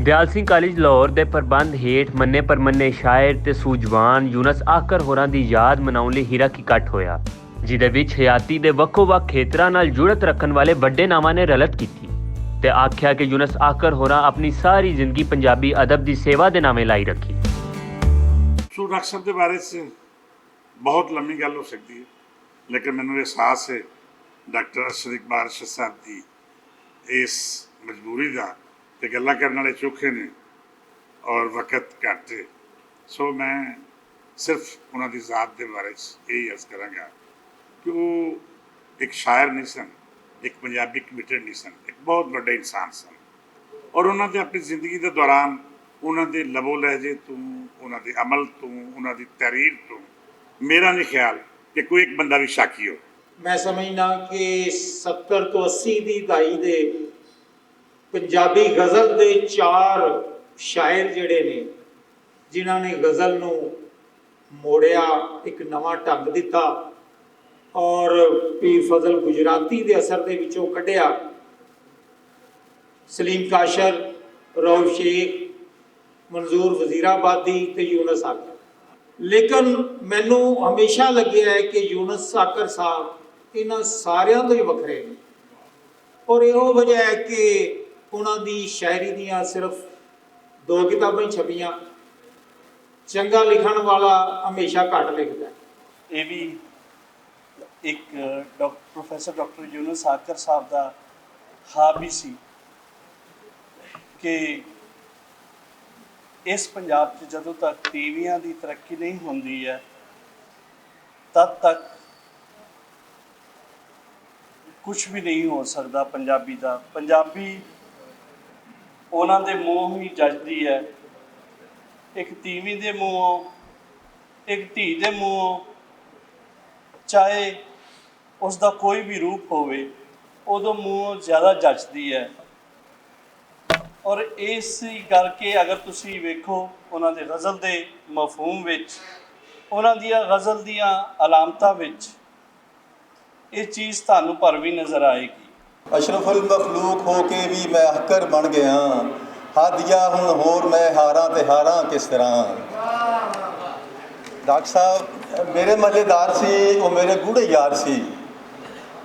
ਦਿਆਲ Singh college Lahore ਦੇ ਪ੍ਰਬੰਧ ਹੇਠ ਮੰਨੇ ਪਰਮੰਨੇ ਸ਼ਾਇਰ ਤੇ ਸੂਝਵਾਨ ਯੂਨਸ ਆਕਰ ਹੋਰਾਂ ਦੀ ਯਾਦ ਮਨਾਉਣ ਲਈ ਹੀਰਕ ਇਕੱਠ ਹੋਇਆ, ਜਿਹਦੇ ਵਿੱਚ ਹਯਾਤੀ ਦੇ ਵੱਖੋ-ਵੱਖ ਖੇਤਰਾਂ ਨਾਲ ਜੁੜਤ ਰੱਖਣ ਵਾਲੇ ਵੱਡੇ ਨਾਮਾਂ ਨੇ ਰਲਤ ਕੀਤੀ ਤੇ ਆਖਿਆ ਕਿ ਯੂਨਸ ਆਕਰ ਹੋਰਾਂ ਆਪਣੀ ਸਾਰੀ ਜ਼ਿੰਦਗੀ ਪੰਜਾਬੀ ਅਦਬ ਦੀ ਸੇਵਾ ਦੇ ਨਾਮੇ ਲਾਈ ਰੱਖੀ। ਸੋ ਡਾਕਟਰ ਸਾਹਿਬ ਦੇ ਬਾਰੇ 'ਚ ਬਹੁਤ ਲੰਮੀ ਗੱਲ ਹੋ ਸਕਦੀ ਹੈ, ਲੇਕਿਨ ਮੈਨੂੰ ਅਹਿਸਾਸ ਹੈ ਡਾਕਟਰ ਅਰਸ਼ਦ ਇਕਬਾਲ ਅਰਸ਼ਦ ਸਾਹਿਬ ਦੀ ਇਸ ਮਜਬੂਰੀ ਦਾ ਤੇ ਗੱਲਾਂ ਕਰਨ ਵਾਲੇ ਚੋਖੇ ਨੇ ਔਰ ਵਕਤ ਘੱਟ ਹੈ। ਸੋ ਮੈਂ ਸਿਰਫ ਉਹਨਾਂ ਦੀ ਜ਼ਾਤ ਦੇ ਬਾਰੇ 'ਚ ਇਹ ਅਰਜ਼ ਕਰਾਂਗਾ ਕਿ ਉਹ ਇੱਕ ਸ਼ਾਇਰ ਨਹੀਂ ਸਨ, ਇੱਕ ਪੰਜਾਬੀ ਕਮਿਟਡ ਨਹੀਂ ਸਨ, ਇੱਕ ਬਹੁਤ ਵੱਡੇ ਇਨਸਾਨ ਸਨ ਔਰ ਉਹਨਾਂ ਦੇ ਆਪਣੀ ਜ਼ਿੰਦਗੀ ਦੇ ਦੌਰਾਨ ਉਹਨਾਂ ਦੇ ਲਬੋ ਲਹਿਜੇ ਤੋਂ, ਉਹਨਾਂ ਦੇ ਅਮਲ ਤੋਂ, ਉਹਨਾਂ ਦੀ ਤਹਿਰੀਰ ਤੋਂ ਮੇਰਾ ਨਹੀਂ ਖਿਆਲ ਕਿ ਕੋਈ ਇੱਕ ਬੰਦਾ ਵੀ ਸ਼ਾਕੀ ਹੋ। ਮੈਂ ਸਮਝਦਾ ਕਿ 70 ਤੋਂ 80 ਦੀ ਦਹਾਈ ਦੇ ਪੰਜਾਬੀ ਗਜ਼ਲ ਦੇ 4 ਸ਼ਾਇਰ ਜਿਹੜੇ ਨੇ ਜਿਨ੍ਹਾਂ ਨੇ ਗਜ਼ਲ ਨੂੰ ਮੋੜਿਆ, ਇੱਕ ਨਵਾਂ ਢੰਗ ਦਿੱਤਾ ਔਰ ਪੀਰ ਫਜ਼ਲ ਗੁਜਰਾਤੀ ਦੇ ਅਸਰ ਦੇ ਵਿੱਚੋਂ ਕੱਢਿਆ, ਸਲੀਮ ਕਾਸ਼ਰ, ਰਊਫ ਸ਼ੇਖ, ਮਨਜ਼ੂਰ ਵਜ਼ੀਰਾਬਾਦੀ ਤੇ ਯੂਨਸ ਆਕਰ। ਲੇਕਿਨ ਮੈਨੂੰ ਹਮੇਸ਼ਾ ਲੱਗਿਆ ਹੈ ਕਿ ਯੂਨਸ ਆਕਰ ਸਾਹਿਬ ਇਹਨਾਂ ਸਾਰਿਆਂ ਤੋਂ ਹੀ ਵੱਖਰੇ ਨੇ ਔਰ ਇਹੋ ਵਜ੍ਹਾ ਹੈ ਕਿ ਉਹਨਾਂ ਦੀ ਸ਼ਾਇਰੀ ਦੀਆਂ ਸਿਰਫ 2 ਕਿਤਾਬਾਂ ਹੀ ਛਪੀਆਂ। ਚੰਗਾ ਲਿਖਣ ਵਾਲਾ ਹਮੇਸ਼ਾ ਘੱਟ ਲਿਖਦਾ। ਇਹ ਵੀ ਇੱਕ ਪ੍ਰੋਫੈਸਰ ਡਾਕਟਰ ਯੂਨਸ ਆਕਰ ਸਾਹਿਬ ਦਾ ਹਾਬੀ ਸੀ ਕਿ ਇਸ ਪੰਜਾਬ 'ਚ ਜਦੋਂ ਤੱਕ ਟੀਵੀਆਂ ਦੀ ਤਰੱਕੀ ਨਹੀਂ ਹੁੰਦੀ ਹੈ ਤਦ ਤੱਕ ਕੁਛ ਵੀ ਨਹੀਂ ਹੋ ਸਕਦਾ ਪੰਜਾਬੀ ਦਾ। ਪੰਜਾਬੀ ਉਹਨਾਂ ਦੇ ਮੂੰਹੋਂ ਹੀ ਜੱਜਦੀ ਹੈ, ਇੱਕ ਤੀਵੀਂ ਦੇ ਮੂੰਹੋਂ, ਇੱਕ ਧੀ ਦੇ ਮੂੰਹੋਂ, ਚਾਹੇ ਉਸ ਦਾ ਕੋਈ ਵੀ ਰੂਪ ਹੋਵੇ, ਉਦੋਂ ਮੂੰਹੋਂ ਜ਼ਿਆਦਾ ਜੱਜਦੀ ਹੈ। ਔਰ ਇਸ ਕਰਕੇ ਅਗਰ ਤੁਸੀਂ ਵੇਖੋ ਉਹਨਾਂ ਦੇ ਗਜ਼ਲ ਦੇ ਮਫਹੂਮ ਵਿੱਚ, ਉਹਨਾਂ ਦੀਆਂ ਗਜ਼ਲ ਦੀਆਂ ਅਲਾਮਤਾਂ ਵਿੱਚ ਇਹ ਚੀਜ਼ ਤੁਹਾਨੂੰ ਭਰਵੀਂ ਨਜ਼ਰ ਆਏਗੀ। ਅਸ਼ਰਫੁਲ ਮਖਲੂਕ ਹੋ ਕੇ ਵੀ ਮੈਂ ਆਕਰ ਬਣ ਗਿਆ, ਹਾਦੀਆ ਹੁਣ ਹੋਰ ਮੈਂ ਹਾਰਾਂ ਤੇ ਹਾਰਾਂ ਕਿਸ ਤਰ੍ਹਾਂ। ਡਾਕਟਰ ਸਾਹਿਬ ਮੇਰੇ ਮਹੱਲੇਦਾਰ ਸੀ, ਉਹ ਮੇਰੇ ਗੂੜੇ ਯਾਰ ਸੀ,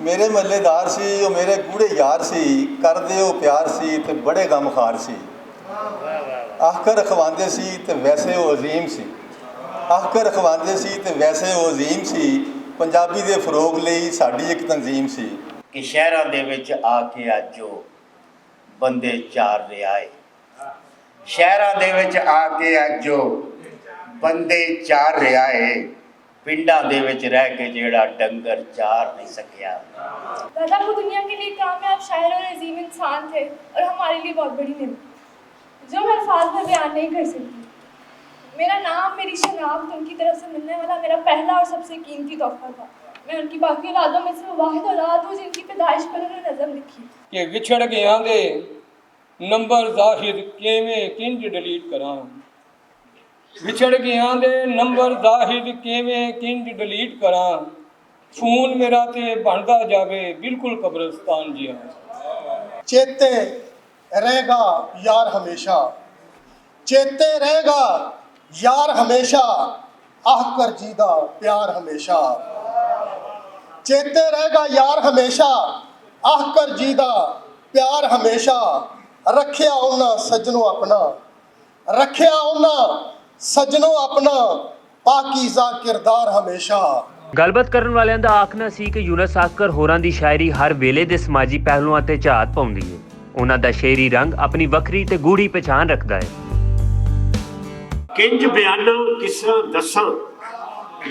ਮੇਰੇ ਮਹੱਲੇਦਾਰ ਸੀ, ਉਹ ਮੇਰੇ ਗੂੜੇ ਯਾਰ ਸੀ, ਕਰਦੇ ਉਹ ਪਿਆਰ ਸੀ ਤੇ ਬੜੇ ਗਮਖਾਰ ਸੀ। ਆਕਰ ਰਖਵਾਉਂਦੇ ਸੀ ਤੇ ਵੈਸੇ ਉਹ ਅਜ਼ੀਮ ਸੀ, ਆਕਰ ਰਖਵਾਉਂਦੇ ਸੀ ਤੇ ਵੈਸੇ ਉਹ ਅਜ਼ੀਮ ਸੀ। ਪੰਜਾਬੀ ਦੇ ਫਰੋਗ ਲਈ ਸਾਡੀ ਇੱਕ ਤਨਜ਼ੀਮ ਸੀ ਕਿ ਸ਼ਹਿਰਾਂ ਦੇ ਵਿੱਚ ਆ ਕੇ ਅੱਜ ਉਹ ਬੰਦੇ ਚਾਰ ਰਿਹਾ ਏ, ਸ਼ਹਿਰਾਂ ਦੇ ਵਿੱਚ ਆ ਕੇ ਅੱਜ ਉਹ ਬੰਦੇ ਚਾਰ ਰਿਹਾ ਏ, पिंडा दे विच रह के जेड़ा डंगर चार नहीं सकिया। दादा वो दुनिया के लिए कामयाब शायर और अजीम इंसान थे और हमारे लिए बहुत बड़ी नेमत जो मैं अल्फाज में बयान नहीं कर सकती। मेरा नाम, मेरी शनाख्त उनकी तरफ से मिलने वाला मेरा पहला और सबसे कीमती तोहफा था। मैं उनकी बाकी औलादों में से वाहिद औलाद हूँ जिनकी पैदाइश पर उन्होंने नज़म लिखी कि विछड़ गया दे नंबर जाहिद किवें किंज डिलीट करां, विछड़ गया दे नंबर जाहिद किवें किंज डिलीट करां, फोन मेरा ते बनदा जावे बिल्कुल कब्रिस्तान जिहा। चेते रहेगा यार हमेशा, चेते रहेगा यार हमेशा, आकर जीदा प्यार हमेशा। चेते रहेगा यार हमेशा, आकर जीदा प्यार हमेशा। रखिया उन्ना सजनों अपना, रखिया उन्ना सजनों अपना पाकीज़ा किरदार हमेशा। ਗੱਲਬਾਤ ਕਰਨ ਵਾਲਿਆਂ ਦਾ ਆਖਣਾ ਸੀ ਕਿ ਯੂਨਸ ਆਕਰ ਹੋਰਾਂ ਦੀ ਸ਼ਾਇਰੀ ਹਰ ਵੇਲੇ ਦੇ ਸਮਾਜੀ ਪਹਿਲੂਆਂ ਤੇ ਝਾਤ ਪਾਉਂਦੀ ਹੈ। ਉਹਨਾਂ ਦਾ ਸ਼ੇਰੀ ਰੰਗ ਆਪਣੀ ਵੱਖਰੀ ਤੇ ਗੂੜੀ ਪਛਾਣ ਰੱਖਦਾ ਹੈ। ਕਿੰਜ ਬਿਆਨਾਂ ਕਿਸ ਤਰ੍ਹਾਂ ਦੱਸਾਂ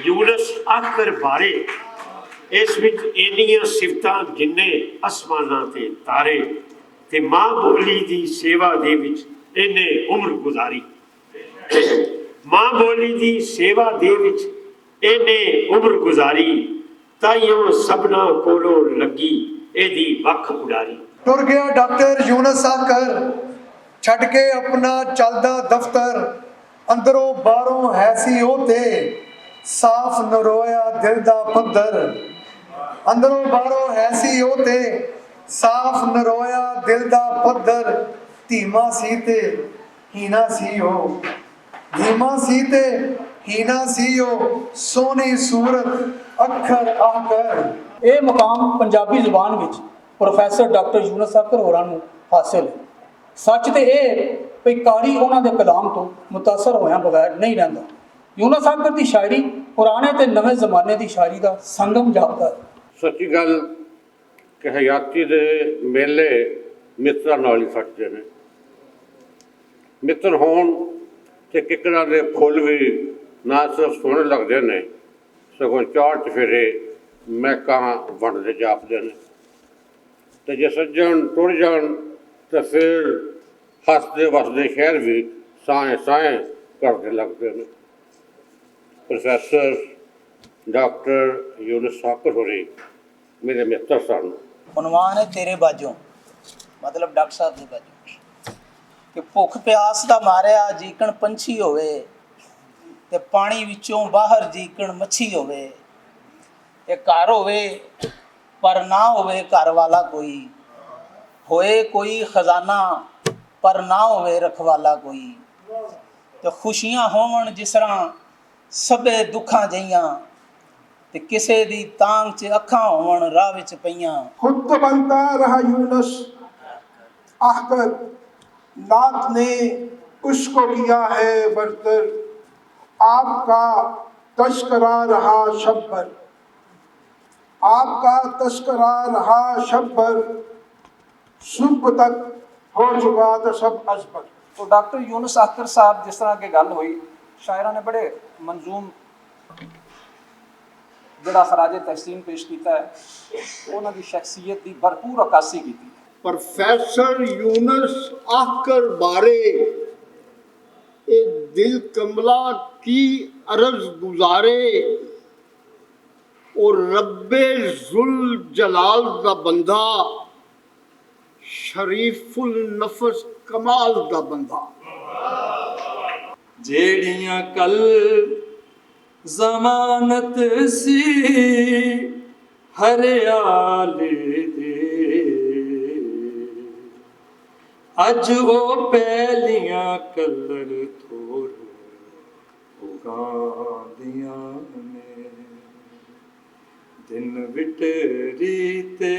ਯੂਨਸ ਆਕਰ ਬਾਰੇ, ਇਸ ਵਿੱਚ ਇੰਨੀਆਂ ਸਿਫਤਾਂ ਜਿੰਨੇ ਅਸਮਾਨਾਂ ਤੇ ਤਾਰੇ, ਤੇ ਮਾਂ ਬੋਲੀ ਦੀ ਸੇਵਾ ਦੇ ਵਿੱਚ ਇਹਨੇ ਉਮਰ ਗੁਜ਼ਾਰੀ। ਮਾਂ ਬੋਲੀ ਦੀ ਸੇਵਾ ਦੇ ਵਿੱਚ ਇਹਨੇ ਉਮਰ ਗੁਜ਼ਾਰੀ, ਤਾਈਓ ਸਭਨਾ ਕੋਲੋਂ ਲੱਗੀ ਇਹਦੀ ਵੱਖ ਉਡਾਰੀ। ਟੁਰ ਗਿਆ ਡਾਕਟਰ ਯੂਨਸ ਆਕਰ ਛੱਡ ਕੇ ਆਪਣਾ ਚੱਲਦਾ ਦਫ਼ਤਰ, ਅੰਦਰੋਂ ਬਾਹਰੋਂ ਹੈ ਸੀ ਉਹ ਤੇ ਸਾਫ਼ ਨਰੋਇਆ ਦਿਲ ਦਾ ਪੱਧਰ। ਅੰਦਰੋਂ ਬਾਹਰੋਂ ਹੈ ਸੀ ਉਹ ਤੇ ਸਾਫ਼ ਨਰੋਇਆ ਦਿਲ ਦਾ ਪੱਧਰ। ਧੀਮਾ ਸੀ ਤੇ ਹੀਨਾ ਸੀ ਉਹ, ਧੀਮਾ ਸੀ ਤੇ ਹੀਨਾ ਸੀ ਉਹ, ਸੋਹਣੀ ਸੂਰਤ ਅੱਖਰ ਆਕਰ। ਇਹ ਮੁਕਾਮ ਪੰਜਾਬੀ ਜ਼ੁਬਾਨ ਵਿੱਚ ਪ੍ਰੋਫੈਸਰ ਡਾਕਟਰ ਯੂਨਸ ਆਕਰ ਹੋਰਾਂ ਨੂੰ ਹਾਸਿਲ ਹੈ। ਸੱਚ ਤੇ ਇਹ ਵੀ ਕਾਰੀ ਉਹਨਾਂ ਦੇ ਕਲਾਮ ਤੋਂ ਮੁਤਾਸਰ ਹੋਇਆਂ ਬਗੈਰ ਨਹੀਂ ਰਹਿੰਦਾ। ਯੂਨਸ ਆਕਰ ਦੀ ਸ਼ਾਇਰੀ ਪੁਰਾਣੇ ਤੇ ਨਵੇਂ ਜ਼ਮਾਨੇ ਦੀ ਸ਼ਾਇਰੀ ਦਾ ਸੰਗਮ ਜਾਪਦਾ ਹੈ। ਸੱਚੀ ਗੱਲ ਕਿ ਹਯਾਤੀ ਦੇ ਮੇਲੇ ਮਿੱਤਰਾਂ ਨਾਲ ਹੀ ਫਟਦੇ ਨੇ। ਮਿੱਤਰ ਹੋਣ ਤੇ ਕਿਕਰਾਂ ਦੇ ਫੁੱਲ ਵੀ ਨਾ ਸਿਰਫ ਸੋਹਣੇ ਲੱਗਦੇ ਨੇ, ਸਗੋਂ ਚਾਰ ਚਫੇਰੇ ਮਹਿਕਾਂ ਵੰਡਦੇ ਜਾਪਦੇ ਨੇ। ਤੇ ਜੇ ਸੱਜਣ ਟੁੱਟ ਜਾਣ ਤਾਂ ਫਿਰ ਹੱਸਦੇ ਵਸਦੇ ਸ਼ਹਿਰ ਵੀ ਸਾਏ ਸਾਏ ਕਰਦੇ ਲੱਗਦੇ ਨੇ। ਪ੍ਰੋਫੈਸਰ ਡਾਕਟਰ ਯੂਨਸ ਆਕਰ ਹੋਰੀ ਮੇਰੇ ਮਿੱਤਰ ਸਨ। ਉਨਵਾਨ ਹੈ ਤੇਰੇ ਬਾਝੋਂ, ਮਤਲਬ ਡਾਕਟਰ ਸਾਹਿਬ ਦੇ ਬਾਝੋਂ, ਕਿ ਭੁੱਖ ਪਿਆਸ ਦਾ ਮਾਰਿਆ ਜੀਕਣ ਪੰਛੀ ਹੋਵੇ ਤੇ ਪਾਣੀ ਵਿੱਚੋਂ ਬਾਹਰ ਜੀਕਣ ਮੱਛੀ ਹੋਵੇ, ਤੇ ਘਰ ਹੋਵੇ ਪਰ ਨਾ ਹੋਵੇ ਘਰ ਵਾਲਾ ਕੋਈ, ਹੋਏ ਕੋਈ ਖਜ਼ਾਨਾ ਪਰ ਨਾ ਹੋਵੇ ਰਖਵਾਲਾ ਕੋਈ, ਤੇ ਖੁਸ਼ੀਆਂ ਹੋਵਣ ਜਿਸ ਤਰ੍ਹਾਂ ਸਭੇ ਦੁੱਖਾਂ ਜਈਆਂ, ਤੇ ਕਿਸੇ ਦੀ ਤਾਂਗ 'ਚ ਅੱਖਾਂ ਹੋਵਣ ਰਾਹ ਵਿੱਚ ਪਈਆਂ। खुद तो बनता रहा यूनुस आकर, नात ने उसको किया है बरतर, आपका तस्करा रहा शब भर, आपका तस्करा रहा शब भर, सुबह तक हो चुका था सब अजबर। तो डॉक्टर यूनुस आकर साहब जिस तरह की गल हुई, शायरा ने बड़े मंजूम ਜਿਹੜਾ ਖਰਾਜ ਤਹਿਸੀਨ ਪੇਸ਼ ਕੀਤਾ ਹੈ, ਉਹਨਾਂ ਦੀ ਸ਼ਖਸੀਅਤ ਦੀ ਭਰਪੂਰ ਅਕਾਸੀ ਕੀਤੀ। ਪ੍ਰੋਫੈਸਰ ਯੂਨਸ ਆਕਰ ਬਾਰੇ ਇਹ ਦਿਲ ਕਮਲਾ ਕੀ ਅਰਜ਼ ਗੁਜ਼ਾਰੇ, ਉਹ ਰੱਬੇ ਜ਼ੁਲ ਜਲਾਲ ਦਾ ਬੰਦਾ, ਸ਼ਰੀਫੁਲ ਨਫਸ ਕਮਾਲ ਦਾ ਬੰਦਾ। ਜਿਹੜੀਆਂ ਕੱਲ ਜ਼ਮਾਨਤ ਸੀ ਹਰਿਆਲੇ ਦੇ, ਅੱਜ ਉਹ ਪਹਿਲੀਆਂ ਕਲਰ ਥੋੜ ਉਗਾਉਂਦੀਆਂ ਨੇ। ਦਿਨ ਵਿਟਰੀ ਤੇ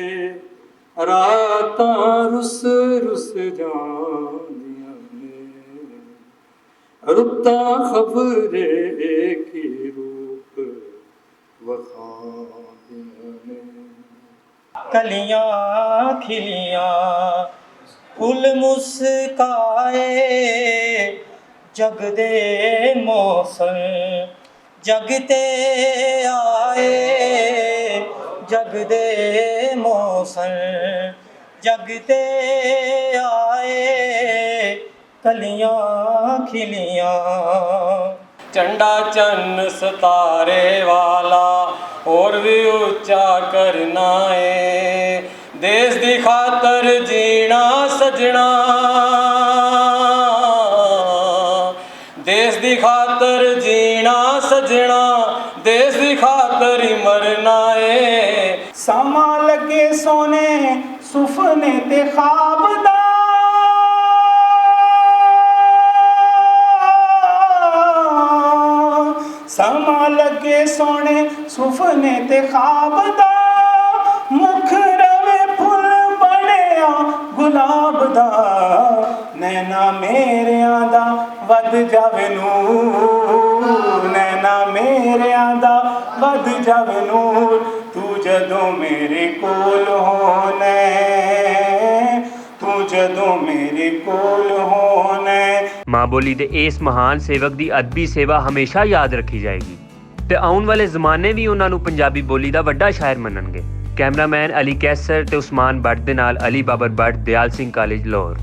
ਰਾਤਾਂ ਰੁੱਸ ਰੁੱਸ ਜਾਂਦੀਆਂ ਨੇ, ਰੁੱਤਾਂ ਖਬਰੇ ਕੀ ਰੂਪ ਵਖਾਉਂਦੀਆਂ ਨੇ। ਕਲੀਆਂ ਖਿਲੀਆਂ ਫੁੱਲ ਮੁਸਕਾਏ, ਜਗ ਦੇ ਮੌਸਮ ਜਗ ਤੇ ਆਏ, ਜਗ ਦੇ ਮੌਸਮ ਜਗ ਤੇ ਆਏ, ਕਲੀਆਂ ਖਿਲੀਆਂ। ਝੰਡਾ ਚੰਨ ਸਤਾਰੇ ਵਾਲਾ ਹੋਰ ਵੀ ਉੱਚਾ ਕਰਨਾ ਏ, ਦੇਸ਼ ਦੀ ਖਾਤਰ ਜੀਣਾ ਸਜਣਾ, ਦੇਸ਼ ਦੀ ਖਾਤਰ ਜੀਣਾ ਸਜਣਾ, ਦੇਸ਼ ਦੀ ਖਾਤਰ ਹੀ ਮਰਨਾ ਏ। ਸਮਾਂ ਲੱਗੇ ਸੋਨੇ ਸੁਫਨੇ ਤੇ ਖਾਬ ਦਾ, ਸਮਾਂ ਲੱਗੇ ਸੋਨੇ ਸੁਫਨੇ ਤੇ ਖਾਬ ਦਾ, ਮੁਖ ਰਵੇ ਫੁੱਲ ਬਣਿਆ ਗੁਲਾਬ ਦਾ, ਨੈਣਾ ਮੇਰਿਆਂ ਦਾ ਵੱਧ ਜਾਵੇ ਨੂਰ, ਨੈਣਾ ਮੇਰਿਆਂ ਦਾ ਵੱਧ ਜਾਵੇ ਨੂਰ, ਤੂੰ ਜਦੋਂ ਮੇਰੇ ਕੋਲ ਹੋਣਾ, ਤੂੰ ਜਦੋਂ ਮੇਰੇ ਕੋਲ ਹੋਣਾ। ਮਾਂ ਬੋਲੀ ਦੇ ਇਸ ਮਹਾਨ ਸੇਵਕ ਦੀ ਅਦਬੀ ਸੇਵਾ ਹਮੇਸ਼ਾ ਯਾਦ ਰੱਖੀ ਜਾਏਗੀ ਤੇ ਆਉਣ ਵਾਲੇ ਜ਼ਮਾਨੇ ਵੀ ਉਹਨਾਂ ਨੂੰ ਪੰਜਾਬੀ ਬੋਲੀ ਦਾ ਵੱਡਾ ਸ਼ਾਇਰ ਮੰਨਣਗੇ। ਕੈਮਰਾਮੈਨ ਅਲੀ ਕੈਸਰ ਤੇ ਉਸਮਾਨ ਬੱਟ ਦੇ ਨਾਲ ਅਲੀ ਬਾਬਰ ਬੱਟ, ਦਿਆਲ ਸਿੰਘ ਕਾਲਜ, ਲਾਹੌਰ।